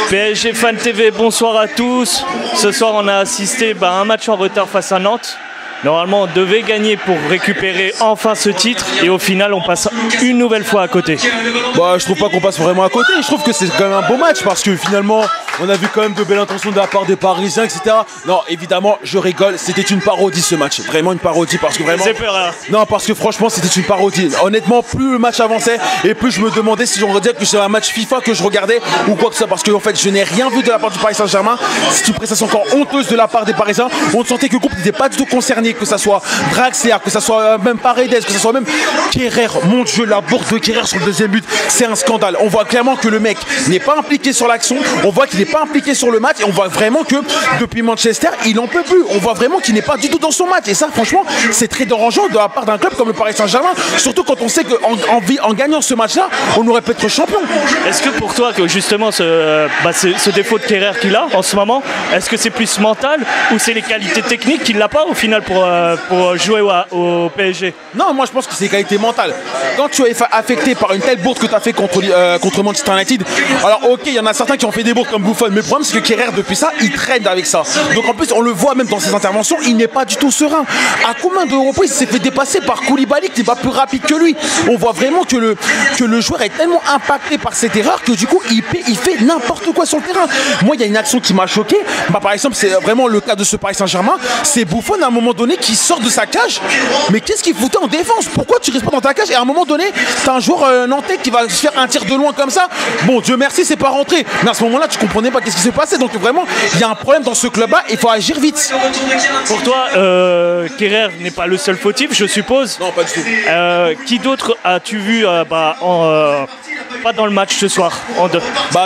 PSG Fan TV, bonsoir à tous. Ce soir, on a assisté à un match en retard face à Nantes. Normalement, on devait gagner pour récupérer enfin ce titre et au final, on passe une nouvelle fois à côté. Bah, je trouve pas qu'on passe vraiment à côté. Je trouve que c'est quand même un beau match parce que finalement, on a vu quand même de belles intentions de la part des Parisiens, etc. Non, évidemment, je rigole. C'était une parodie ce match. Vraiment une parodie parce que vraiment. C'est peur, hein. Non, parce que franchement, c'était une parodie. Honnêtement, plus le match avançait et plus je me demandais si j'aurais dit que c'était un match FIFA que je regardais ou quoi que ce soit. Parce que en fait, je n'ai rien vu de la part du Paris Saint-Germain. C'est une prestation encore honteuse de la part des Parisiens. On sentait que le groupe n'était pas du tout concerné, que ça soit Draxler, que ça soit même Paredes, que ça soit même Kerrer. Mon Dieu, la bourre de Kerrer sur le deuxième but, c'est un scandale. On voit clairement que le mec n'est pas impliqué sur l'action. On voit qu'il n'est pas impliqué sur le match et on voit vraiment que depuis Manchester, il en peut plus. On voit vraiment qu'il n'est pas du tout dans son match. Et ça, franchement, c'est très dérangeant de la part d'un club comme le Paris Saint-Germain. Surtout quand on sait qu'en gagnant ce match-là, on aurait pu être champion. Est-ce que pour toi, que justement, ce défaut de Kerrer qu'il a en ce moment, est-ce que c'est plus mental ou c'est les qualités techniques qu'il n'a pas au final pour jouer au PSG? Non, moi je pense que c'est qualité mentale. Quand tu es affecté par une telle bourde que tu as fait contre Manchester United, alors ok, il y en a certains qui ont fait des bourdes comme Buffon, mais le problème c'est que Kerrer depuis ça, il traîne avec ça. Donc en plus, on le voit même dans ses interventions, il n'est pas du tout serein. À combien de reprises il s'est fait dépasser par Koulibaly qui n'est pas plus rapide que lui? On voit vraiment que le joueur est tellement impacté par cette erreur que du coup il fait n'importe quoi sur le terrain. Moi, il y a une action qui m'a choqué. Par exemple, c'est vraiment le cas de ce Paris Saint-Germain. C'est Buffon à un moment donné qui sort de sa cage. Mais qu'est-ce qu'il foutait en défense? Pourquoi tu restes pas dans ta cage? Et à un moment donné, t'as un joueur nantais qui va se faire un tir de loin comme ça. Bon, Dieu merci, c'est pas rentré. Mais à ce moment-là, tu comprenais pas qu'est-ce qui s'est passé. Donc vraiment, il y a un problème dans ce club-là. Il faut agir vite. Pour toi, Kerrer n'est pas le seul fautif, je suppose. Non, pas du tout. Qui d'autre as-tu vu pas dans le match ce soir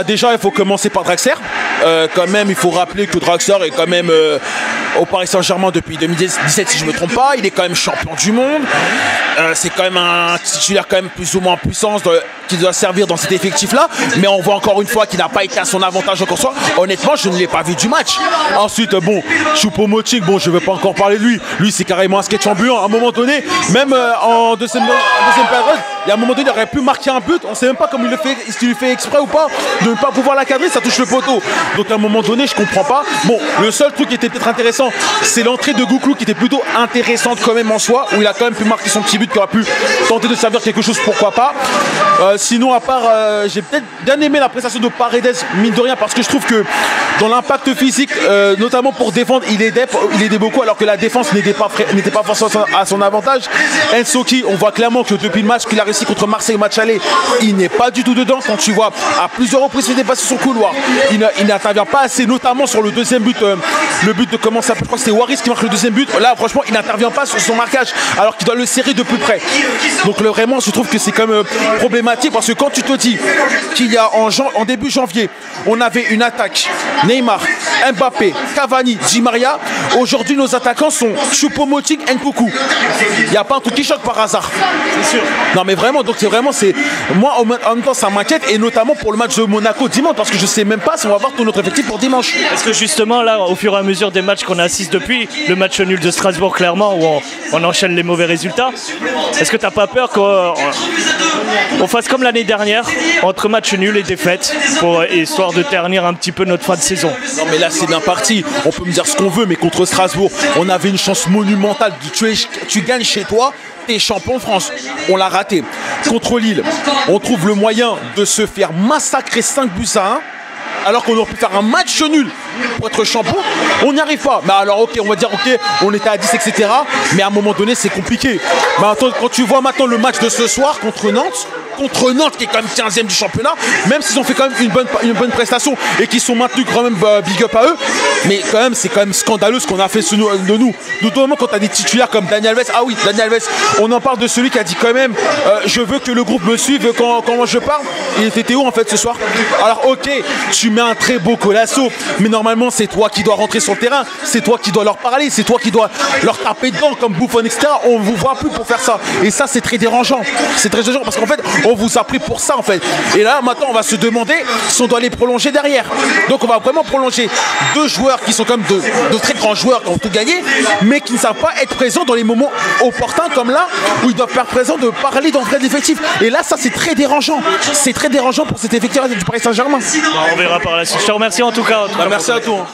Déjà, il faut commencer par Draxler. Quand même, il faut rappeler que Draxler est quand même au Paris Saint-Germain depuis 2017, si je ne me trompe pas. Il est quand même champion du monde. C'est quand même un titulaire quand même plus ou moins en puissance qui doit servir dans cet effectif-là. Mais on voit encore une fois qu'il n'a pas été à son avantage encore soit. Honnêtement, je ne l'ai pas vu du match. Ensuite, Choupo-Moting, je ne vais pas encore parler de lui. Lui, c'est carrément un sketch ambulant. À un moment donné, même en deuxième période, il y a un moment donné, il aurait pu marquer un but. On ne sait même pas comment il le fait, s'il le fait exprès ou pas, de ne pas pouvoir la cadrer, ça touche le poteau. Donc à un moment donné, je comprends pas. Bon, le seul truc qui était peut-être intéressant, c'est l'entrée de Gouklou qui était plutôt intéressante quand même en soi, où il a quand même pu marquer son petit but qui aurait pu tenter de servir quelque chose, pourquoi pas. Sinon, à part, j'ai peut-être bien aimé la prestation de Paredes, mine de rien, parce que je trouve que dans l'impact physique, notamment pour défendre, il aidait beaucoup, alors que la défense n'était pas forcément à son avantage. Nsoki, on voit clairement que depuis le match qu'il a réussi contre Marseille au match aller, il n'est pas du tout dedans. Quand tu vois à plusieurs reprises il dépasse son couloir, il n'intervient pas assez, notamment sur le deuxième but, le but de comment ça, je crois que c'est Waris qui marque le deuxième but. Là franchement il n'intervient pas sur son marquage alors qu'il doit le serrer de plus près. Donc vraiment je trouve que c'est quand même problématique, parce que quand tu te dis qu'il y a en début janvier on avait une attaque Neymar, Mbappé, Cavani, Di Maria, aujourd'hui nos attaquants sont Choupo-Moting, Nkunku. Il n'y a pas un truc qui choque par hasard. C'est sûr. Non mais vraiment, donc c'est moi en même temps ça m'inquiète, et notamment pour le match de Monaco dimanche, parce que je sais même pas si on va avoir tout notre effectif pour dimanche. Est-ce que justement là, au fur et à mesure des matchs qu'on assiste depuis, le match nul de Strasbourg clairement, où on enchaîne les mauvais résultats, est-ce que t'as pas peur qu'on fasse comme l'année dernière, entre match nul et défaite, histoire de ternir un petit peu notre fin de saison? Non mais là c'est bien parti, on peut me dire ce qu'on veut, mais contre Strasbourg, on avait une chance monumentale. Tu gagnes chez toi, t'es champion de France, on l'a raté. Contre Lille, on trouve le moyen de se faire massacrer 5-1, alors qu'on aurait pu faire un match nul pour être champion, on n'y arrive pas. Mais alors ok, on va dire ok, on était à 10, etc. Mais à un moment donné, c'est compliqué. Mais attends, quand tu vois maintenant le match de ce soir contre Nantes qui est quand même 15e du championnat, même s'ils ont fait quand même une bonne prestation et qu'ils sont maintenus quand même big up à eux, mais quand même c'est quand même scandaleux ce qu'on a fait de nous. Notamment quand tu as des titulaires comme Daniel Alves. Ah oui, Daniel Alves, on en parle de celui qui a dit quand même je veux que le groupe me suive quand je parle. Il était où en fait ce soir? Alors ok, tu mets un très beau Colasso, mais non, normalement c'est toi qui dois rentrer sur le terrain, c'est toi qui dois leur parler, c'est toi qui dois leur taper dedans comme Buffon, etc. On vous voit plus pour faire ça. Et ça c'est très dérangeant. C'est très dérangeant parce qu'en fait on vous a pris pour ça en fait. Et là maintenant on va se demander si on doit les prolonger derrière. Donc on va vraiment prolonger deux joueurs qui sont comme de très grands joueurs qui ont tout gagné, mais qui ne savent pas être présents dans les moments opportuns comme là où ils doivent faire présent de parler d'entrée d'effectif. Et là ça c'est très dérangeant. C'est très dérangeant pour cet effectif du Paris Saint-Germain. On verra par la suite. Je te remercie en tout cas. Merci à toi.